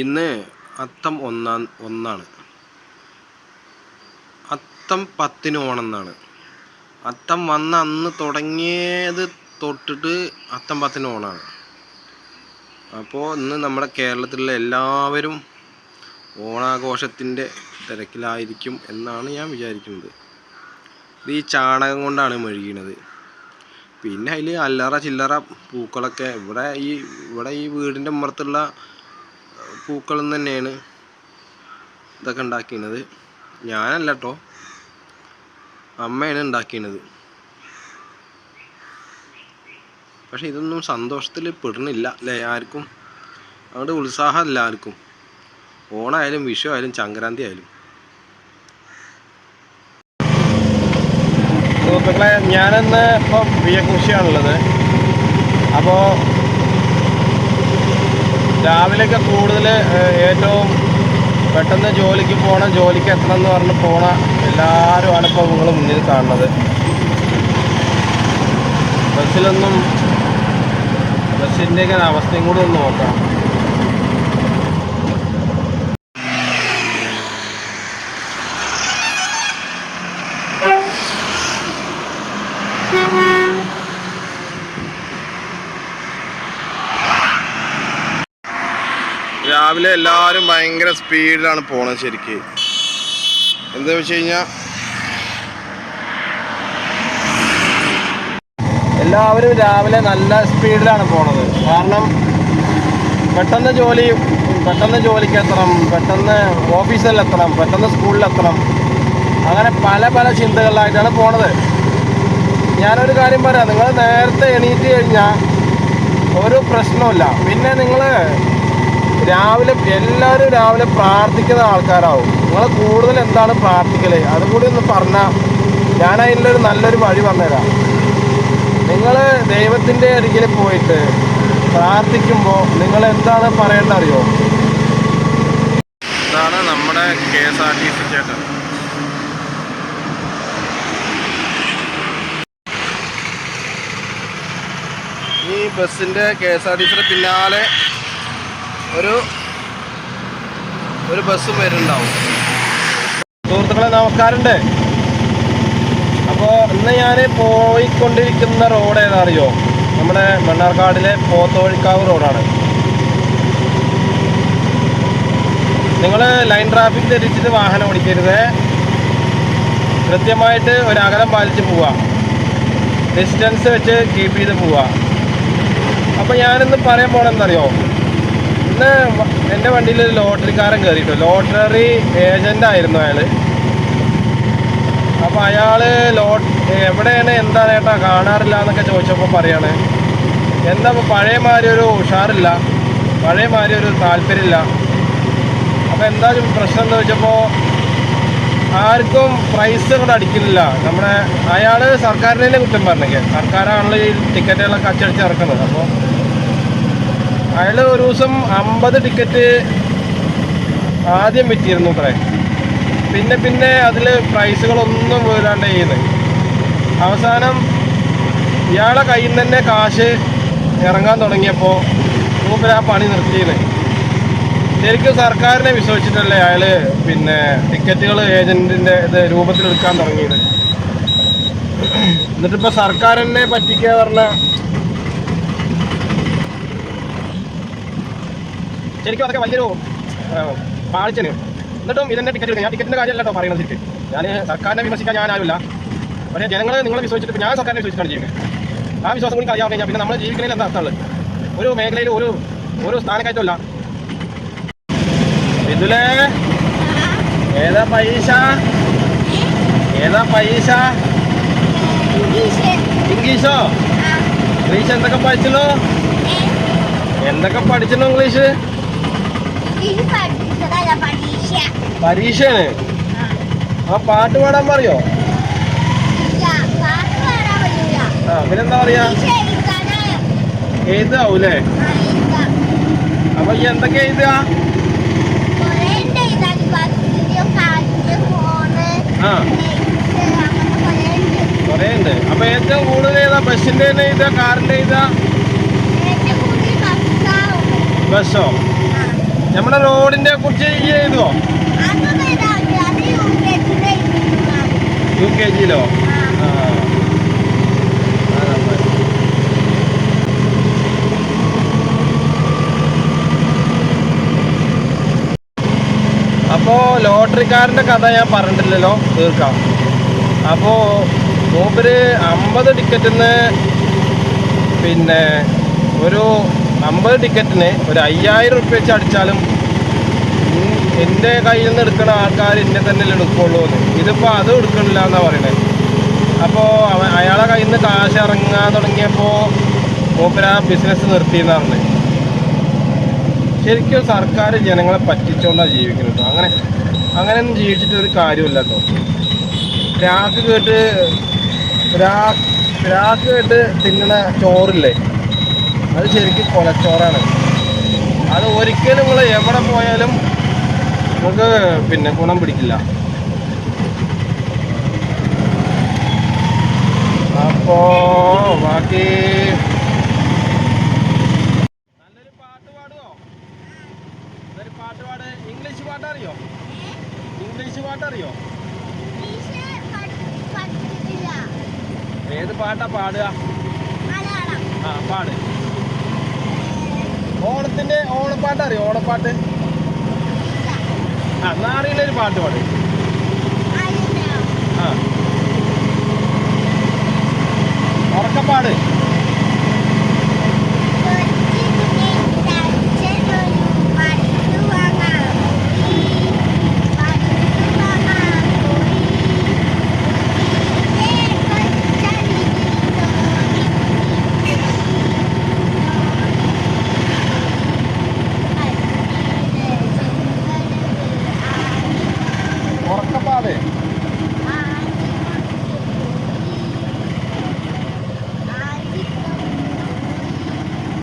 ഇന്ന് അത്തം ഒന്നാണ്. അത്തം 10-ന് ഓണമെന്നാണ്. അത്തം വന്ന അന്ന് തുടങ്ങിയത് തൊട്ടിട്ട് അത്തം 10-ന് ഓണമാണ്. അപ്പോൾ ഇന്ന് നമ്മുടെ കേരളത്തിലുള്ള എല്ലാവരും ഓണാഘോഷത്തിൻ്റെ തിരക്കിലായിരിക്കും എന്നാണ് ഞാൻ വിചാരിക്കുന്നത്. ഇത് ഈ ചാണകം കൊണ്ടാണ് മെഴുകിയത്. പിന്നെ അതിൽ അല്ലറ ചില്ലറ പൂക്കളൊക്കെ ഇവിടെ ഈ വീടിൻ്റെ ഉമ്മറത്തുള്ള പൂക്കളും തന്നെയാണ് ഇതൊക്കെ ഉണ്ടാക്കിയത്. ഞാനല്ല കേട്ടോ, അമ്മയാണ് ഉണ്ടാക്കിയത്. പക്ഷെ ഇതൊന്നും സന്തോഷത്തിൽ പെടുന്നില്ല അല്ലേ ആർക്കും. അതുകൊണ്ട് ഉത്സാഹമില്ല ആർക്കും. ഓണമായാലും വിഷു ആയാലും സംക്രാന്തി ആയാലും. സുഹൃത്തുക്കളെ, ഞാനിന്ന് ഇപ്പം കൃഷിയാണുള്ളത്. അപ്പോൾ രാവിലെയൊക്കെ കൂടുതൽ ഏറ്റവും പെട്ടെന്ന് ജോലിക്ക് എത്തണം എന്ന് പറഞ്ഞ് പോണ എല്ലാവരുമാണ് ഇപ്പോൾ നിങ്ങൾ മുന്നിൽ കാണുന്നത്. ബസ്സിൻ്റെയൊക്കെ അവസ്ഥയും കൂടി ഒന്ന് നോക്കാം. രാവിലെ എല്ലാവരും ഭയങ്കര സ്പീഡിലാണ് പോണത്. ശരിക്ക് എന്താ വെച്ച് കഴിഞ്ഞാൽ എല്ലാവരും രാവിലെ നല്ല സ്പീഡിലാണ് പോണത്. കാരണം പെട്ടെന്ന് ജോലിക്ക് എത്തണം, പെട്ടെന്ന് ഓഫീസിലെത്തണം, പെട്ടെന്ന് സ്കൂളിലെത്തണം. അങ്ങനെ പല ചിന്തകളിലായിട്ടാണ് പോണത്. ഞാനൊരു കാര്യം പറയാം, നിങ്ങൾ നേരത്തെ എണീറ്റ് കഴിഞ്ഞാൽ ഒരു പ്രശ്നമില്ല. പിന്നെ നിങ്ങൾ എല്ലാവരും രാവിലെ പ്രാർത്ഥിക്കുന്ന ആൾക്കാരാവും. നിങ്ങൾ കൂടുതൽ എന്താണ് പ്രാർത്ഥിക്കല് അതുകൂടി ഒന്ന് പറഞ്ഞാൽ ഞാൻ അതിലൊരു നല്ലൊരു വഴി പറഞ്ഞുതരാം. നിങ്ങൾ ദൈവത്തിൻ്റെ അരികിൽ പോയിട്ട് പ്രാർത്ഥിക്കുമ്പോൾ നിങ്ങൾ എന്താണ് പറയേണ്ടത് അറിയോ? ഇതാണ് നമ്മുടെ KSRTC ചേട്ടൻ. ഈ ബസ്സിൻ്റെ KSRTCയുടെ പിന്നാലെ ഒരു ബസ്സും വരുന്നുണ്ടാവും. സുഹൃത്തുക്കളെ, നമസ്കാരമുണ്ട്. അപ്പോൾ ഇന്ന് ഞാൻ പോയിക്കൊണ്ടിരിക്കുന്ന റോഡ് ഏതാ അറിയോ? നമ്മുടെ മണ്ണാർക്കാടിലെ പോത്തോഴിക്കാവ് റോഡാണ്. നിങ്ങൾ ലൈൻ ട്രാഫിക് ധരിച്ചിട്ട് വാഹനം ഓടിക്കരുത്. കൃത്യമായിട്ട് ഒരു അകലം പാലിച്ച് പോവുക, ഡിസ്റ്റൻസ് വെച്ച് കീപ്പ് ചെയ്ത് പോവുക. അപ്പോൾ ഞാനിന്ന് പറയാൻ പോകണമെന്നറിയോ, ഇന്ന് എൻ്റെ വണ്ടിയിൽ ഒരു ലോട്ടറിക്കാരൻ കയറിയിട്ടു. ലോട്ടറി ഏജൻ്റായിരുന്നു അയാൾ. അപ്പോൾ അയാൾ എവിടെയാണ് എന്താണ് ഏട്ടാ കാണാറില്ല എന്നൊക്കെ ചോദിച്ചപ്പോൾ പറയാണ്, എന്താ പഴയ മാതിരി ഒരു ഉഷാറില്ല, പഴയ മാതിരി ഒരു താല്പര്യമില്ല. അപ്പോൾ എന്താ പ്രശ്നം എന്ന് ചോദിച്ചപ്പോൾ ആർക്കും പ്രൈസ് കൂടെ അടിക്കുന്നില്ല. അയാൾ സർക്കാരിനെ കുറ്റം പറഞ്ഞേക്കെ, സർക്കാരാണല്ലോ ഈ ടിക്കറ്റുകളൊക്കെ അച്ചടിച്ച് ഇറക്കുന്നത്. അപ്പോൾ അയാൾ ഒരു ദിവസം 50 ടിക്കറ്റ് ആദ്യം വിറ്റിരുന്നു അത്രേ. പിന്നെ അതിൽ പ്രൈസുകളൊന്നും വീഴാണ്ട് ചെയ്യുന്നത്. അവസാനം ഇയാളെ കയ്യിൽ നിന്ന് തന്നെ കാശ് ഇറങ്ങാൻ തുടങ്ങിയപ്പോൾ മൂപ്പര് ആ പണി നിർത്തിയത്. ശരിക്കും സർക്കാരിനെ വിശ്വസിച്ചിട്ടല്ലേ അയാൾ ടിക്കറ്റുകൾ ഏജൻറ്റിൻ്റെ രൂപത്തിലെടുക്കാൻ തുടങ്ങിയത്. എന്നിട്ടിപ്പോൾ സർക്കാരിനെ പറ്റിക്കുക പറഞ്ഞാൽ ശരിക്കും അതൊക്കെ വലിയൊരു പാളിച്ചന്. എന്നിട്ടും ഇതെന്നെ ടിക്കറ്റ് എടുക്കുക. ഞാൻ ടിക്കറ്റിൻ്റെ കാര്യമല്ല കേട്ടോ പറയുന്നത്. ശരിക്കും ഞാൻ സർക്കാരിനെ വിമർശിക്കാൻ ഞാൻ ആരുമില്ല. പക്ഷേ നിങ്ങളെ വിശ്വസിച്ചിട്ട് ഞാൻ സർക്കാരിനെ വിശ്വസിച്ചാണ് ചെയ്യുന്നത്. ആ വിശ്വാസം കൂടി അറിയാൻ കഴിഞ്ഞാൽ പിന്നെ നമ്മൾ ജീവിക്കുന്നതിൽ എന്താ അർത്ഥമുള്ളത്? ഒരു മേഖലയിൽ ഒരു സ്ഥാനക്കയറ്റമില്ല. ഇതിലെ ഏതാ പൈസ ഇംഗ്ലീഷോ? ഇംഗ്ലീഷ് എന്തൊക്കെ പഠിച്ചല്ലോ ഇംഗ്ലീഷ്? പരീക്ഷയാണ്. ആ പാട്ട് പാടാൻ പറയോ? പിന്നെന്താ പറയാ, എഴുതാവൂലേ? അപ്പൊ ഈ എന്തൊക്കെ എഴുതുക? കൊറേ ഉണ്ട്. അപ്പൊ ഏറ്റവും കൂടുതൽ ഏതാ? ബസ്സിന്റെ തന്നെ എഴുതാ, കാറിന്റെ എഴുതാ? ബസ്സോ? നമ്മുടെ റോഡിനെ കുറിച്ച് ചെയ്തോ? UKG-ലോ? അപ്പോ ലോട്ടറിക്കാരന്റെ കഥ ഞാൻ പറഞ്ഞിട്ടില്ലല്ലോ, തീർക്കാം. അപ്പോ മൂപ്പര് 50 ടിക്കറ്റിന് പിന്നെ ഒരു 50 ടിക്കറ്റിന് ഒരു 5000 റുപ്യ വെച്ച് അടിച്ചാലും എൻ്റെ കയ്യിൽ നിന്ന് എടുക്കുന്ന ആൾക്കാർ എന്നെ തന്നെ എടുക്കുള്ളൂ എന്ന്. ഇതിപ്പോൾ അതും എടുക്കണില്ല എന്നാണ് പറയണത്. അപ്പോൾ അയാളെ കയ്യിൽ നിന്ന് കാശ് ഇറങ്ങാൻ തുടങ്ങിയപ്പോൾ മൂപ്പര് ആ ബിസിനസ് നിർത്തിയെന്നാണ്. ശരിക്കും സർക്കാർ ജനങ്ങളെ പറ്റിച്ചുകൊണ്ടാണ് ജീവിക്കുന്നത് കേട്ടോ. അങ്ങനെയൊന്നും ജീവിച്ചിട്ട് ഒരു കാര്യമില്ല കേട്ടോ. രാക്ക് കേട്ട് തിന്നണ ചോറില്ലേ, അത് ശരിക്കും കൊലച്ചോറാണ്. അത് ഒരിക്കലും നിങ്ങൾ എവിടെ പോയാലും നമുക്ക് പിന്നെ ഗുണം പിടിക്കില്ല. അപ്പോ ബാക്കി നല്ലൊരു പാട്ട് പാടുമോ? നല്ലൊരു പാട്ട് പാട്. ഇംഗ്ലീഷ് പാട്ടറിയോ? ഇംഗ്ലീഷ് പാട്ടറിയോ? ഏത് പാട്ടാ പാടുക? ആ പാട്. ഓണപ്പാട്ട് അറിയോ? ഓണപ്പാട്ട്. ആ നാറിയിലൊരു പാട്ട് പാട്. ആ ഉറക്കപ്പാട്. ഉറക്കപ്പാട്.